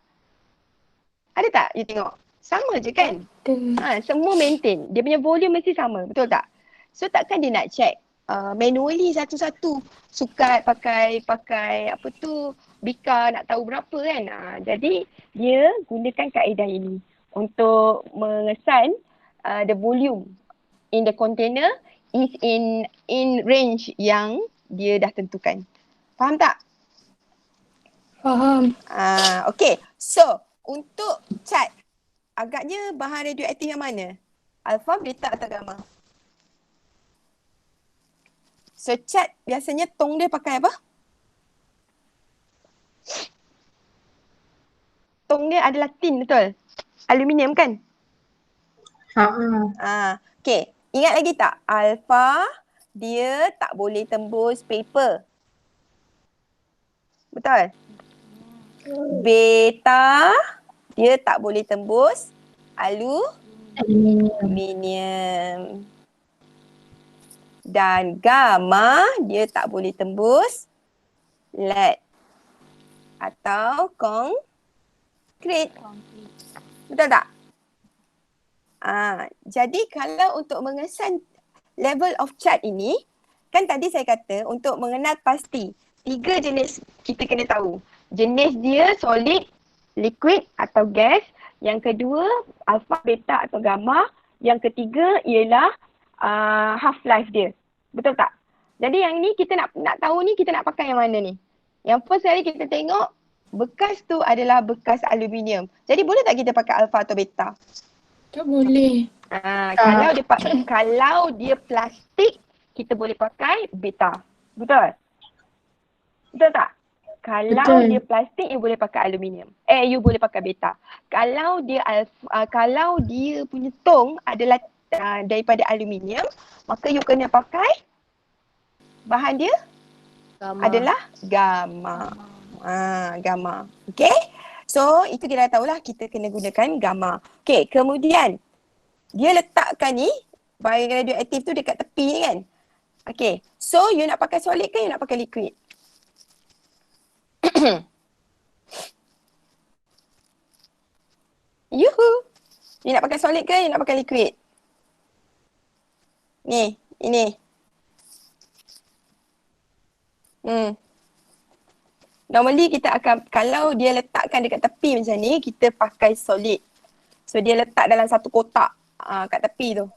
Ada tak you tengok? Sama je kan? Semua maintain. Dia punya volume mesti sama, betul tak? So takkan dia nak check manually satu-satu. Sukat pakai bika nak tahu berapa kan. Jadi dia gunakan kaedah ini untuk mengesan the volume in the container is in range yang dia dah tentukan. Faham tak? Faham. Okay. So untuk cat, agaknya bahan radioaktif yang mana? Alpha, beta atau gamma? So cat biasanya tong dia pakai apa? tong dia adalah tin, betul? Aluminium kan? Okay. Ingat lagi tak? Alpha dia tak boleh tembus paper. Betul? Beta dia tak boleh tembus aluminium. Dan gamma dia tak boleh tembus lead atau konkrit. Betul tak? Jadi kalau untuk mengesan level of charge ini, kan tadi saya kata untuk mengenal pasti 3 jenis kita kena tahu. Jenis dia solid, liquid atau gas. Yang kedua alpha, beta atau gamma. Yang ketiga ialah half life dia. Betul tak? Jadi yang ni kita nak tahu ni, kita nak pakai yang mana ni? Yang first kali kita tengok bekas tu adalah bekas aluminium. Jadi boleh tak kita pakai alpha atau beta? Tak boleh. Kalau dia plastik, kita boleh pakai beta. Betul? Betul tak? Kalau dia plastik, you boleh pakai aluminium. You boleh pakai beta. Kalau dia punya tong adalah daripada aluminium, maka you kena pakai bahan dia adalah gamma. Gamma. Okay? So, itu kita dah tahulah kita kena gunakan gamma. Okay, kemudian dia letakkan ni bioradioaktif tu dekat tepi ni kan. Okay, so you nak pakai solid ke you nak pakai liquid? Yuhu. You nak pakai solid ke you nak pakai liquid? Ni, ini. Normally kita akan, kalau dia letakkan dekat tepi macam ni, kita pakai solid. So dia letak dalam satu kotak kat tepi tu.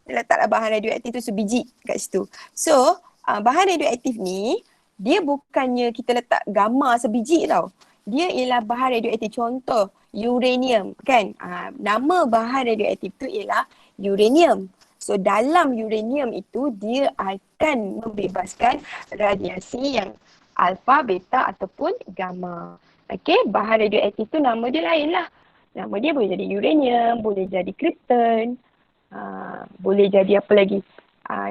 Dia letak bahan radioaktif tu sebiji kat situ. So bahan radioaktif ni, dia bukannya kita letak gamma sebiji tau. Dia ialah bahan radioaktif. Contoh uranium kan. Nama bahan radioaktif tu ialah uranium. So dalam uranium itu dia akan membebaskan radiasi yang alpha, beta ataupun gamma. Okay, bahan radioaktif tu nama dia lain lah. Nama dia boleh jadi uranium, boleh jadi krypton, boleh jadi apa lagi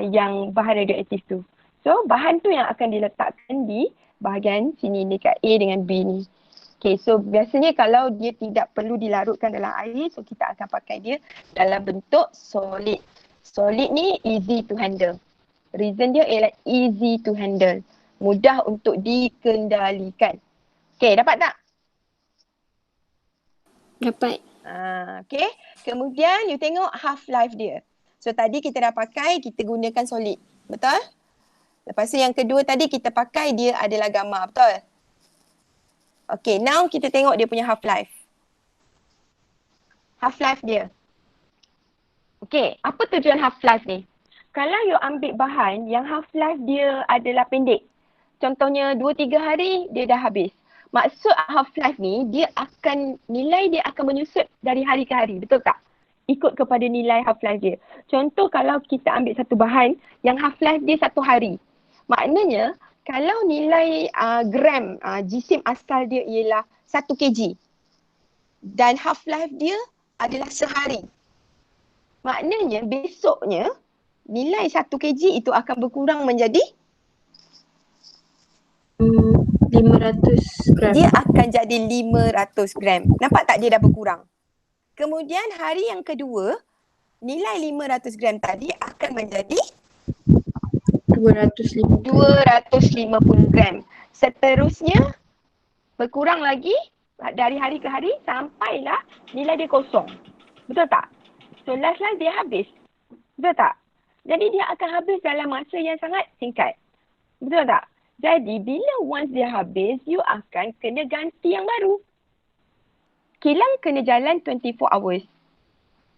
yang bahan radioaktif tu. So bahan tu yang akan diletakkan di bahagian sini dekat A dengan B ni. Okay, so biasanya kalau dia tidak perlu dilarutkan dalam air, so kita akan pakai dia dalam bentuk solid. Solid ni easy to handle. Reason dia ialah easy to handle. Mudah untuk dikendalikan. Okay, dapat tak? Dapat. Okay, kemudian you tengok half life dia. So tadi kita dah pakai, kita gunakan solid. Betul? Lepas tu yang kedua tadi kita pakai dia adalah gamma. Betul? Okay, now kita tengok dia punya half life. Half life dia. Okay, apa tujuan half life ni? Kalau you ambil bahan yang half life dia adalah pendek. Contohnya 2-3 hari dia dah habis. Maksud half life ni nilai dia akan menyusut dari hari ke hari. Betul tak? Ikut kepada nilai half life dia. Contoh kalau kita ambil satu bahan yang half life dia 1 hari. Maknanya kalau nilai gram jisim asal dia ialah 1 kg dan half life dia adalah sehari. Maknanya besoknya nilai 1 kg itu akan berkurang menjadi 500 gram. Dia akan jadi 500 gram. Nampak tak dia dah berkurang? Kemudian hari yang kedua, nilai 500 gram tadi akan menjadi 250 gram. Seterusnya berkurang lagi dari hari ke hari sampailah nilai dia kosong. Betul tak? So last dia habis. Betul tak? Jadi dia akan habis dalam masa yang sangat singkat. Betul tak? Jadi bila once dia habis, you akan kena ganti yang baru. Kilang kena jalan 24 hours.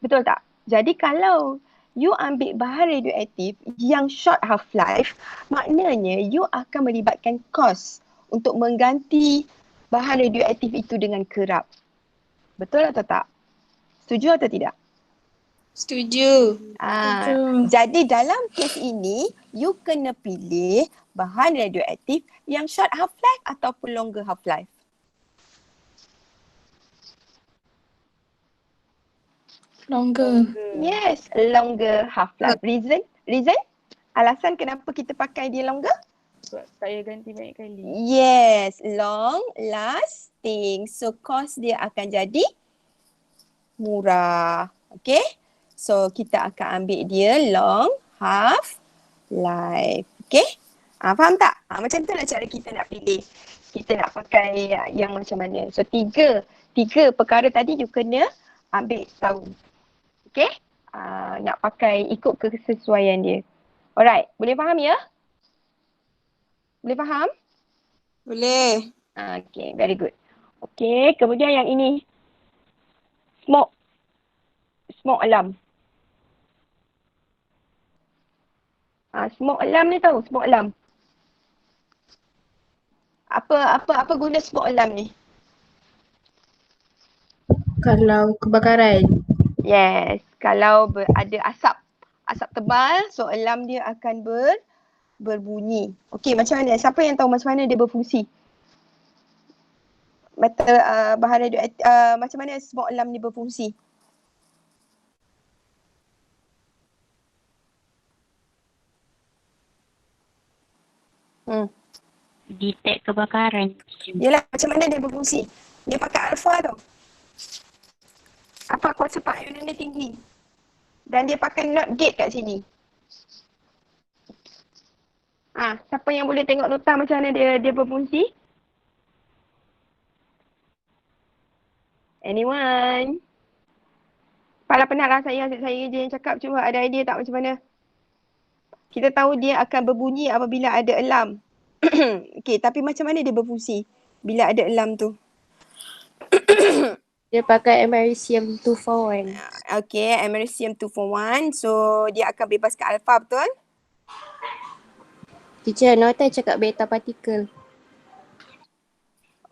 Betul tak? Jadi kalau you ambil bahan radioaktif yang short half life, maknanya you akan melibatkan kos untuk mengganti bahan radioaktif itu dengan kerap. Betul atau tak? Setuju atau tidak? Setuju. Jadi dalam kes ini, you kena pilih bahan radioaktif yang short half life ataupun longer half life. Longer. Yes, longer half-life. Reason? Alasan kenapa kita pakai dia longer? Sebab tak payah ganti banyak kali. Yes, long lasting. So cost dia akan jadi murah. Okay? So kita akan ambil dia long half life. Okay? Faham tak? Macam tu lah cara kita nak pilih. Kita nak pakai yang macam mana. So tiga perkara tadi you kena ambil tahu. Okay? Nak pakai ikut kesesuaian dia. Alright, boleh faham ya? Boleh faham? Boleh. Okay, very good. Okay, kemudian yang ini. Smoke alarm. Smoke alarm ni tahu, smoke alarm. Apa guna smoke alarm ni? Kalau kebakaran. Yes, kalau ada asap tebal, so alarm dia akan berbunyi. Okey, macam mana? Siapa yang tahu macam mana dia berfungsi? Bahan radioaktif, macam mana smoke alarm ni berfungsi? Detect kebakaran. Yelah, macam mana dia berfungsi? Dia pakai alfa tau. Apa kuasa payunan dia tinggi. Dan dia pakai NOT gate kat sini. Siapa yang boleh tengok nota macam mana dia berfungsi? Anyone? Penat lah saya je yang cakap. Cuba ada idea tak macam mana? Kita tahu dia akan berbunyi apabila ada alarm. Okay, tapi macam mana dia berfungsi bila ada alarm tu? Dia pakai americium 241. Okay, americium 241. So, dia akan bebaskan alfa, betul? Teacher, Nota cakap beta particle.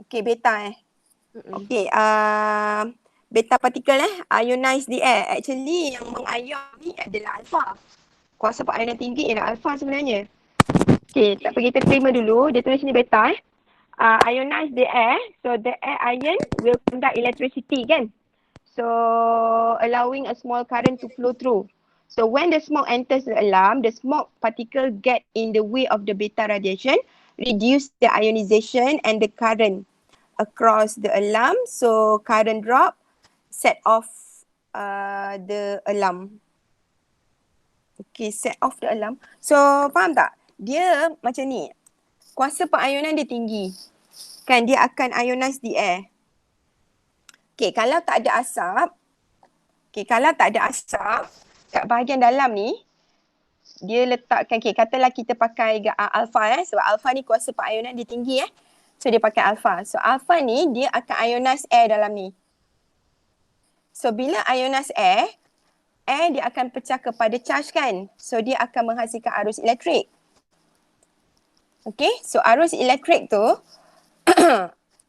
Okay, beta Okay, beta particle ionize the air. Actually, yang mengion ni adalah alfa. Kuasa payunan tinggi ialah alfa sebenarnya. Okay, tak apa, kita terima dulu. Dia tulis ni beta ionize the air. So, the air ion will conduct electricity kan? So, allowing a small current to flow through. So, when the smoke enters the alarm, the smoke particle get in the way of the beta radiation, reduce the ionization and the current across the alarm. So, current drop, set off the alarm. Okay, set off the alarm. So, faham tak? Dia macam ni. Kuasa pengayunan dia tinggi. Kan, dia akan ionize the air. Okay, kalau tak ada asap, kat bahagian dalam ni, dia letakkan, katalah kita pakai alpha sebab alpha ni kuasa pengayunan dia tinggi So dia pakai alpha. So alpha ni dia akan ionize air dalam ni. So bila ionize air dia akan pecah kepada charge kan. So dia akan menghasilkan arus elektrik. Okay, so arus elektrik tu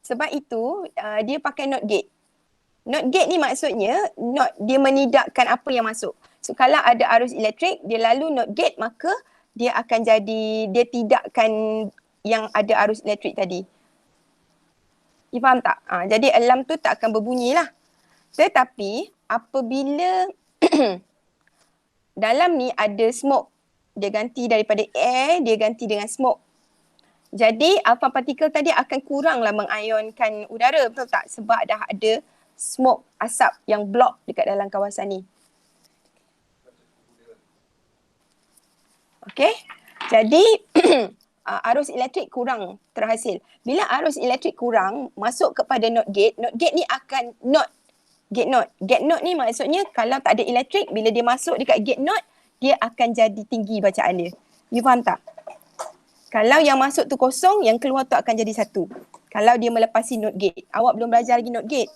sebab itu dia pakai NOT gate. NOT gate ni maksudnya dia menidakkan apa yang masuk. So kalau ada arus elektrik, dia lalu NOT gate, maka dia akan jadi, dia tidakkan yang ada arus elektrik tadi. You faham tak? Jadi alarm tu tak akan berbunyi lah. Tetapi apabila dalam ni ada smoke, dia ganti daripada air, dia ganti dengan smoke. Jadi alpha particle tadi akan kuranglah mengionkan udara, betul tak? Sebab dah ada smoke, asap yang block dekat dalam kawasan ni. Okay, jadi arus elektrik kurang terhasil. Bila arus elektrik kurang masuk kepada NOT gate ni akan gate NOT ni maksudnya kalau tak ada elektrik, bila dia masuk dekat gate NOT, dia akan jadi tinggi bacaan dia. You faham tak? Kalau yang masuk tu kosong, yang keluar tu akan jadi 1. Kalau dia melepasi NOT gate. Awak belum belajar lagi NOT gate.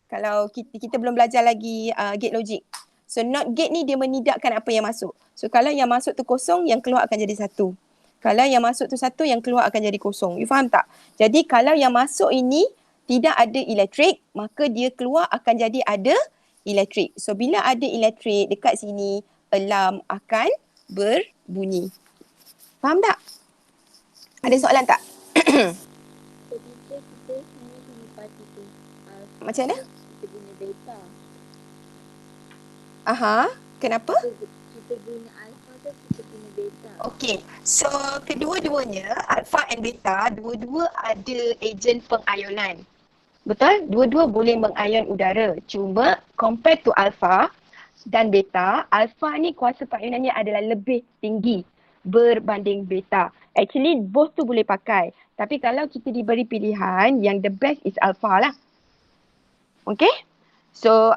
Kalau kita belum belajar lagi gate logik. So NOT gate ni dia menidakkan apa yang masuk. So kalau yang masuk tu kosong, yang keluar akan jadi 1. Kalau yang masuk tu 1, yang keluar akan jadi kosong. You faham tak? Jadi kalau yang masuk ini tidak ada elektrik, maka dia keluar akan jadi ada elektrik. So bila ada elektrik dekat sini, alarm akan berbunyi. Faham tak? Ada soalan tak? Macam mana? Kita guna beta. Aha, kenapa? Kita guna alpha ke kita guna beta? Okey, so kedua-duanya, alpha and beta, dua-dua ada ejen pengayonan. Betul? Dua-dua boleh mengayon udara. Cuma compared to alpha dan beta, alpha ni kuasa pengayonannya adalah lebih tinggi berbanding beta. Actually both tu boleh pakai. Tapi kalau kita diberi pilihan, yang the best is alpha lah. Okay? So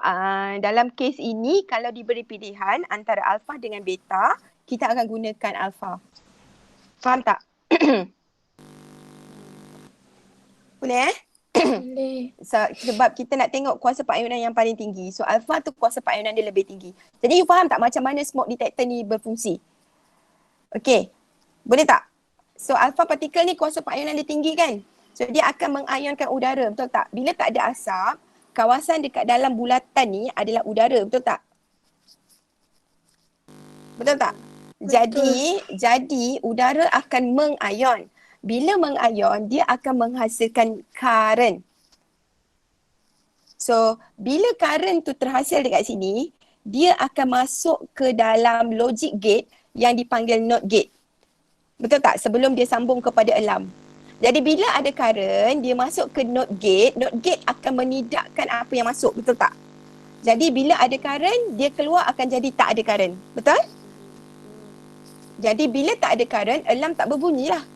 dalam kes ini kalau diberi pilihan antara alpha dengan beta, kita akan gunakan alpha. Faham tak? Boleh Boleh. sebab kita nak tengok kuasa pengayunan yang paling tinggi. So alpha tu kuasa pengayunan dia lebih tinggi. Jadi you faham tak macam mana smoke detector ni berfungsi? Okay. Boleh tak? So alpha particle ni kuasa pengayunan dia tinggi kan? So dia akan mengayunkan udara, betul tak? Bila tak ada asap, kawasan dekat dalam bulatan ni adalah udara, betul tak? Betul tak? Jadi udara akan mengayon. Bila mengayon, dia akan menghasilkan current. So, bila current tu terhasil dekat sini, dia akan masuk ke dalam logic gate yang dipanggil NOT gate. Betul tak? Sebelum dia sambung kepada alarm. Jadi bila ada current, dia masuk ke NOT gate akan menidakkan apa yang masuk, betul tak? Jadi bila ada current, dia keluar akan jadi tak ada current. Betul? Jadi bila tak ada current, alarm tak berbunyi lah.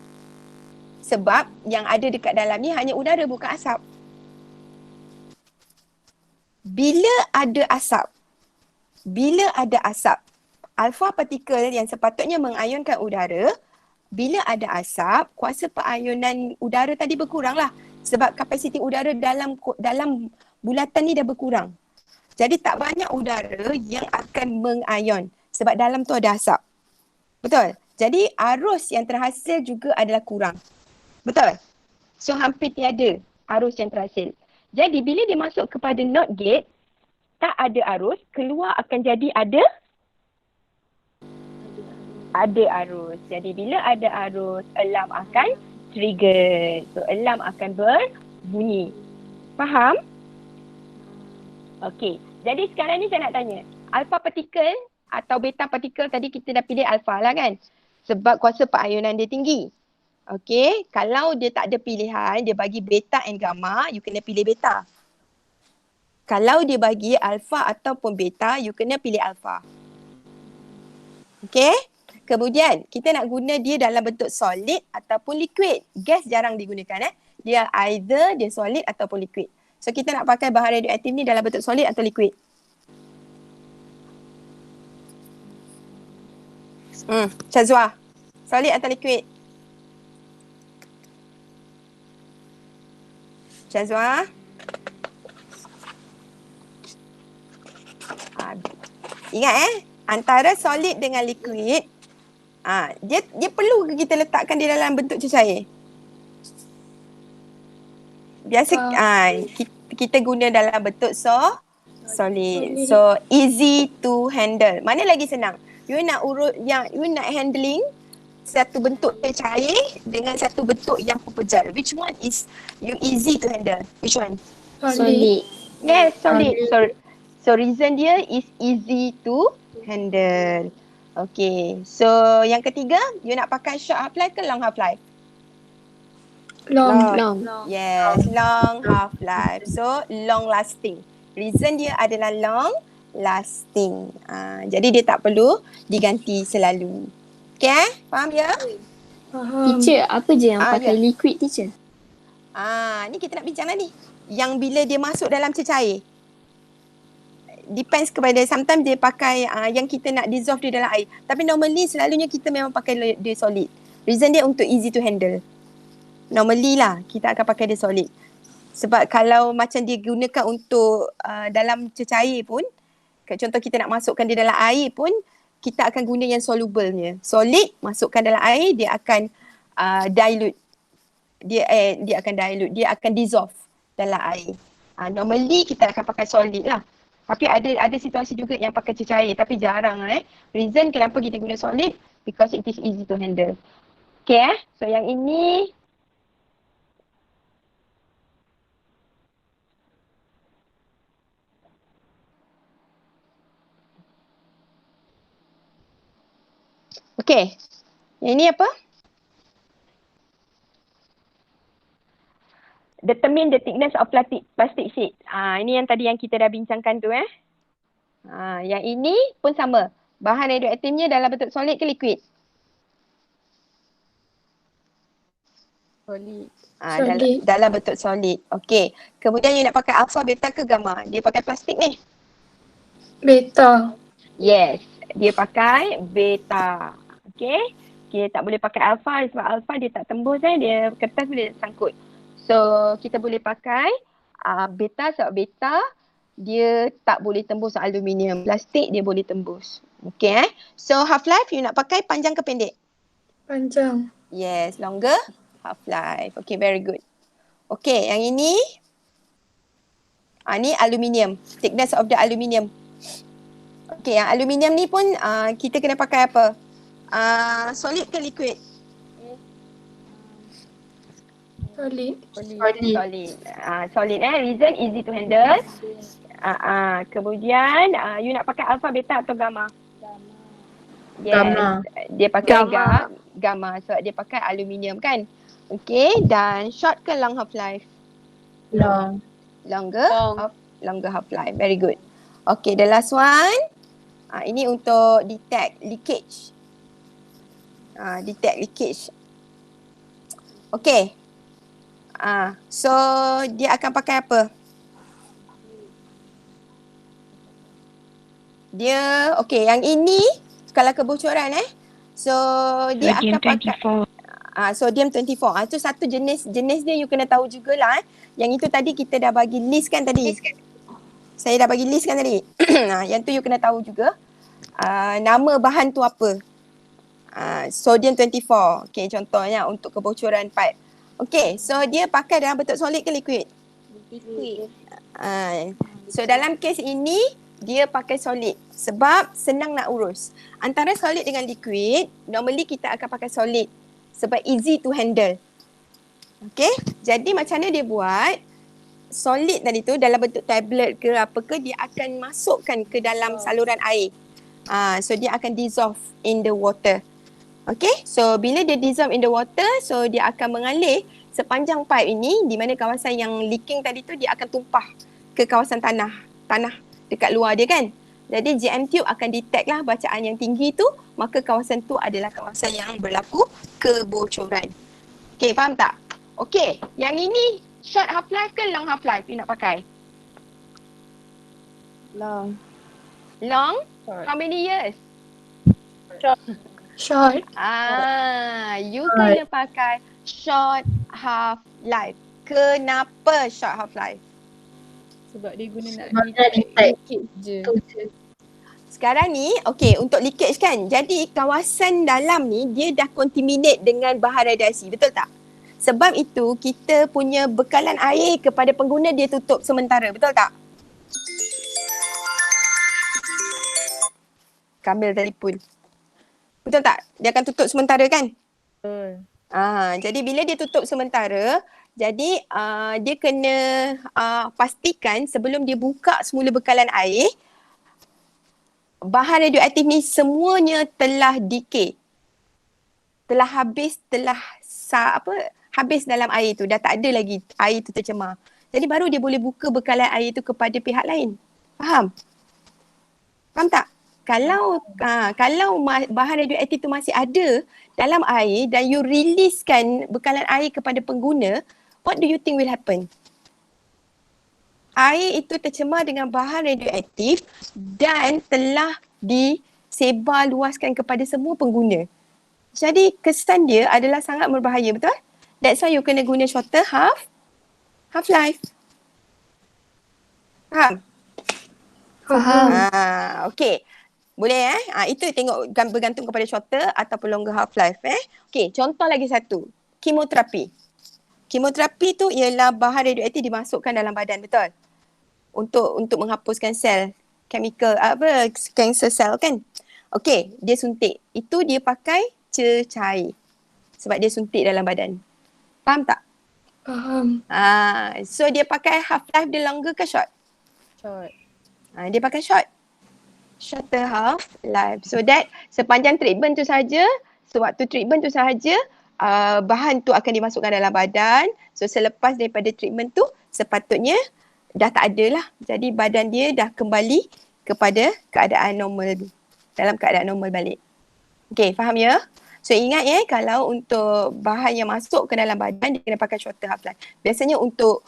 Sebab yang ada dekat dalam ni hanya udara, bukan asap. Bila ada asap, alpha partikel yang sepatutnya mengayunkan udara, bila ada asap, kuasa pengayunan udara tadi berkurang lah. Sebab kapasiti udara dalam bulatan ni dah berkurang. Jadi tak banyak udara yang akan mengayon sebab dalam tu ada asap. Betul? Jadi arus yang terhasil juga adalah kurang. Betul? So hampir tiada arus yang terhasil. Jadi bila dia masuk kepada NOT gate, tak ada arus, keluar akan jadi ada arus. Jadi bila ada arus, alarm akan trigger. So alarm akan berbunyi. Faham? Okey. Jadi sekarang ni saya nak tanya, alpha particle atau beta particle tadi kita dah pilih alpha lah kan? Sebab kuasa pengayunan dia tinggi. Okey, kalau dia tak ada pilihan, dia bagi beta and gamma, you kena pilih beta. Kalau dia bagi alpha ataupun beta, you kena pilih alpha. Okey? Kemudian, kita nak guna dia dalam bentuk solid ataupun liquid. Gas jarang digunakan Dia either dia solid ataupun liquid. So kita nak pakai bahan radioaktif ni dalam bentuk solid atau liquid? Syazwa, solid atau liquid? Syazwa? Ingat antara solid dengan liquid, dia perlu ke kita letakkan dia dalam bentuk cecair? Biasa kita guna dalam bentuk solid. So easy to handle. Mana lagi senang? You nak handling satu bentuk cecair dengan satu bentuk yang pepejal. Which one is you easy to handle? Which one? Solid. Yes, solid. So reason dia is easy to handle. Okay. So yang ketiga, you nak pakai short half-life ke long half-life? Long. Yes, long half-life. So long lasting. Reason dia adalah long lasting. Jadi dia tak perlu diganti selalu. Okay, faham ya? Teacher, apa je yang pakai liquid teacher? Ni kita nak bincang lah ni. Yang bila dia masuk dalam cecair. Depends kepada, sometimes dia pakai yang kita nak dissolve dia dalam air. Tapi normally selalunya kita memang pakai dia solid. Reason dia untuk easy to handle. Normally lah kita akan pakai dia solid. Sebab kalau macam dia gunakan untuk dalam cecair pun, contoh kita nak masukkan dia dalam air pun, kita akan guna yang soluble-nya. Solid, masukkan dalam air, dia akan dilute. Dia akan dissolve dalam air. Normally kita akan pakai solid lah. Tapi ada situasi juga yang pakai cecair, tapi jarang Reason kenapa kita guna solid, because it is easy to handle. Okay so yang ini Okay. Yang ini apa? Determine the thickness of plastic sheet. Ini yang tadi yang kita dah bincangkan tu yang ini pun sama. Bahan radioaktifnya dalam bentuk solid ke liquid? Solid. Solid. Dalam bentuk solid. Okey. Kemudian you nak pakai alpha, beta ke gamma? Dia pakai plastik ni? Beta. Yes. Dia pakai beta. Okey. Kita tak boleh pakai alpha sebab alpha dia tak tembus dia kertas boleh sangkut. So kita boleh pakai beta sebab beta dia tak boleh tembus aluminium. Plastik dia boleh tembus. Okay So half life you nak pakai panjang ke pendek? Panjang. Yes, longer half life. Okay, very good. Okay, yang ini ni aluminium. Thickness of the aluminium. Okay, yang aluminium ni pun kita kena pakai apa? Solid ke liquid? Solid. Solid reason easy to handle. Kemudian you nak pakai alpha, beta atau gamma? Yes. Gamma. Dia pakai Gamma. gamma sebab dia pakai aluminium kan. Okay, dan short ke long half life? Long. Longer half life. Very good. Okay, the last one. Ini untuk detect leakage. Detect leakage. Okay. So dia akan pakai apa? Dia, okay, yang ini kalau kebocoran so dia Sodium akan pakai 24. sodium 24. Itu satu jenis dia you kena tahu jugalah. Yang itu tadi kita dah bagi list kan tadi. Saya dah bagi list kan tadi. Yang tu you kena tahu juga. Nama bahan tu apa? Sodium 24. Okay, contohnya untuk kebocoran pipe. Okay, so dia pakai dalam bentuk solid ke liquid? Liquid. So dalam kes ini dia pakai solid sebab senang nak urus. Antara solid dengan liquid, normally kita akan pakai solid sebab easy to handle. Okay, jadi macam mana dia buat? Solid tadi tu dalam bentuk tablet ke apa ke, dia akan masukkan ke dalam saluran air. So dia akan dissolve in the water. Okay, so bila dia dissolve in the water, so dia akan mengalir sepanjang pipe ini di mana kawasan yang leaking tadi tu dia akan tumpah ke kawasan tanah dekat luar dia kan. Jadi GM tube akan detect lah bacaan yang tinggi tu, maka kawasan tu adalah kawasan yang berlaku kebocoran. Okay, faham tak? Okay, yang ini short half life ke long half life you nak pakai? Long. Long? Short. How many years? Short. You kena pakai short half life. Kenapa short half life? Sebab dia guna nak Sebab nak detect. leakage je. Tu je. Sekarang ni, okay, untuk leakage kan. Jadi kawasan dalam ni dia dah contaminate dengan bahan radiasi. Betul tak? Sebab itu kita punya bekalan air kepada pengguna dia tutup sementara. Betul tak? Kambil telefon. Betul tak? Dia akan tutup sementara kan? Betul. Jadi bila dia tutup sementara, jadi dia kena pastikan sebelum dia buka semula bekalan air, bahan radioaktif ni semuanya telah decay. Telah habis, habis dalam air tu. Dah tak ada lagi air tu tercemar. Jadi baru dia boleh buka bekalan air tu kepada pihak lain. Faham? Faham tak? Kalau bahan radioaktif tu masih ada dalam air dan you releasekan bekalan air kepada pengguna, what do you think will happen? Air itu tercemar dengan bahan radioaktif dan telah disebar luaskan kepada semua pengguna. Jadi kesan dia adalah sangat berbahaya, betul? That's why you kena guna shorter half life. Faham? Faham. Okay. Boleh itu tengok bergantung kepada shorter ataupun longer half life Okay, contoh lagi satu. Kemoterapi. Kemoterapi tu ialah bahan radioaktif dimasukkan dalam badan, betul? Untuk menghapuskan sel chemical cancer cell kan. Okay, dia suntik. Itu dia pakai cecair. Sebab dia suntik dalam badan. Faham tak? Faham. So dia pakai half life dia longer ke short? Short. Dia pakai short. shorter half life. So that sepanjang treatment tu saja, sewaktu treatment tu sahaja, bahan tu akan dimasukkan dalam badan. So selepas daripada treatment tu sepatutnya dah tak ada lah. Jadi badan dia dah kembali kepada keadaan normal, dalam keadaan normal balik. Okay, faham ya? So ingat ya, kalau untuk bahan yang masuk ke dalam badan dia kena pakai shorter half life. Biasanya untuk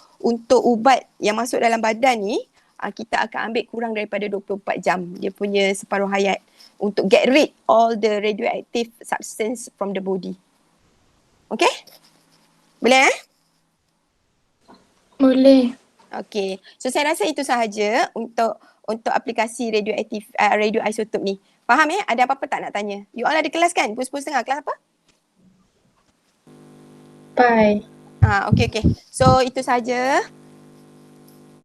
ubat yang masuk dalam badan ni, kita akan ambil kurang daripada 24 jam. Dia punya separuh hayat untuk get rid all the radioactive substance from the body. Okay? Boleh Boleh. Okay. So saya rasa itu sahaja untuk aplikasi radioaktif, radioisotop ni. Faham ya? Ada apa-apa tak nak tanya? You all ada kelas kan? Pukul 10.30 kelas apa? Bye. Okay. So itu sahaja.